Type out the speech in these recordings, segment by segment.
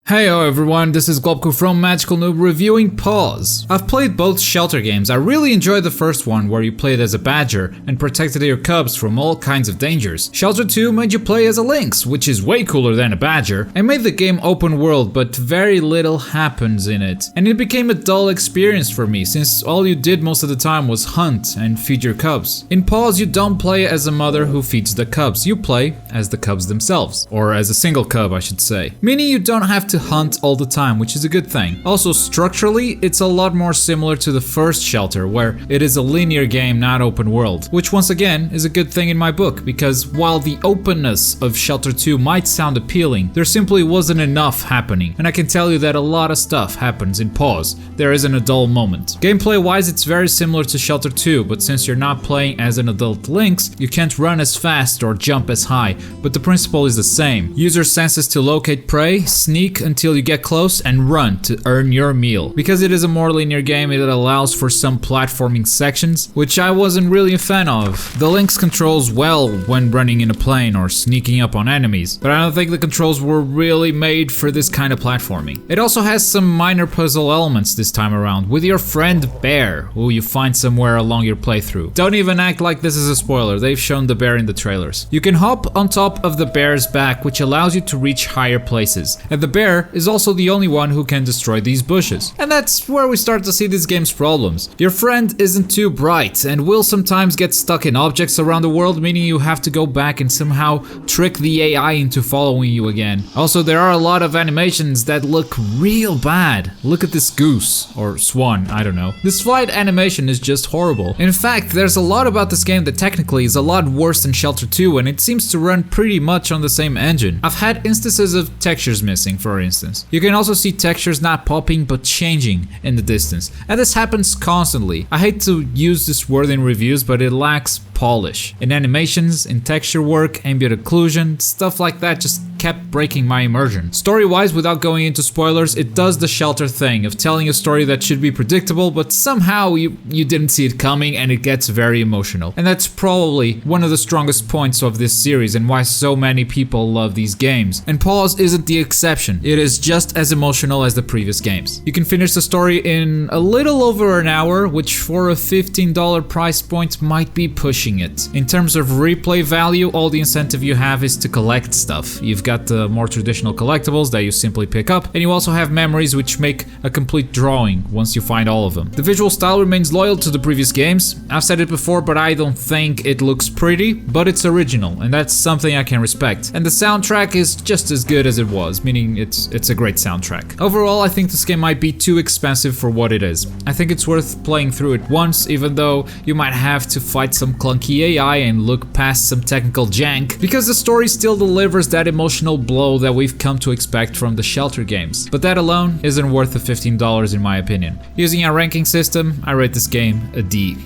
Heyo everyone, this is Globku from Magical Noob reviewing Paws. I've played both Shelter games. I really enjoyed the first one where you played as a badger and protected your cubs from all kinds of dangers. Shelter 2 made you play as a lynx, which is way cooler than a badger, and made the game open world but very little happens in it. And it became a dull experience for me since all you did most of the time was hunt and feed your cubs. In Paws you don't play as a mother who feeds the cubs, you play as the cubs themselves. Or as a single cub I should say. Meaning you don't have to hunt all the time, which is a good thing. Also structurally, it's a lot more similar to the first Shelter, where it is a linear game, not open world, which once again is a good thing in my book, because while the openness of Shelter 2 might sound appealing, there simply wasn't enough happening, and I can tell you that a lot of stuff happens in Paws. There isn't a dull moment. Gameplay wise it's very similar to Shelter 2, but since you're not playing as an adult lynx, you can't run as fast or jump as high, but the principle is the same. Use your senses to locate prey, sneak until you get close, and run to earn your meal. Because it is a more linear game, it allows for some platforming sections, which I wasn't really a fan of. The lynx controls well when running in a plane or sneaking up on enemies, but I don't think the controls were really made for this kind of platforming. It also has some minor puzzle elements this time around, with your friend Bear, who you find somewhere along your playthrough. Don't even act like this is a spoiler, they've shown the bear in the trailers. You can hop on top of the bear's back, which allows you to reach higher places, and the bear is also the only one who can destroy these bushes. And that's where we start to see this game's problems. Your friend isn't too bright and will sometimes get stuck in objects around the world, meaning you have to go back and somehow trick the AI into following you again. Also, there are a lot of animations that look real bad. Look at this goose, or swan, I don't know. This flight animation is just horrible. In fact, there's a lot about this game that technically is a lot worse than Shelter 2, and it seems to run pretty much on the same engine. I've had instances of textures missing, for instance. You can also see textures not popping but changing in the distance, and this happens constantly. I hate to use this word in reviews, but it lacks polish. In animations, in texture work, ambient occlusion, stuff like that just kept breaking my immersion. Story-wise, without going into spoilers, it does the Shelter thing of telling a story that should be predictable, but somehow you didn't see it coming and it gets very emotional. And that's probably one of the strongest points of this series and why so many people love these games. And Paws isn't the exception. It is just as emotional as the previous games. You can finish the story in a little over an hour, which for a $15 price point might be pushing it. In terms of replay value, all the incentive you have is to collect stuff. You've got the more traditional collectibles that you simply pick up, and you also have memories which make a complete drawing once you find all of them. The visual style remains loyal to the previous games. I've said it before, but I don't think it looks pretty, but it's original, and that's something I can respect. And the soundtrack is just as good as it was, meaning it's a great soundtrack. Overall, I think this game might be too expensive for what it is. I think it's worth playing through it once, even though you might have to fight some clunky AI and look past some technical jank, because the story still delivers that emotional blow that we've come to expect from the Shelter games. But that alone isn't worth the $15 in my opinion. Using our ranking system, I rate this game a D.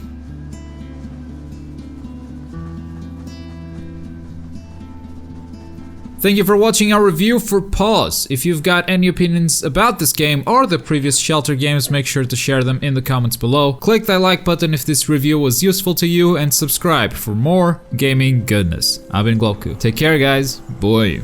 Thank you for watching our review for Paws. If you've got any opinions about this game or the previous Shelter games, make sure to share them in the comments below. Click that like button if this review was useful to you, and subscribe for more gaming goodness. I've been Globku. Take care guys. Bye.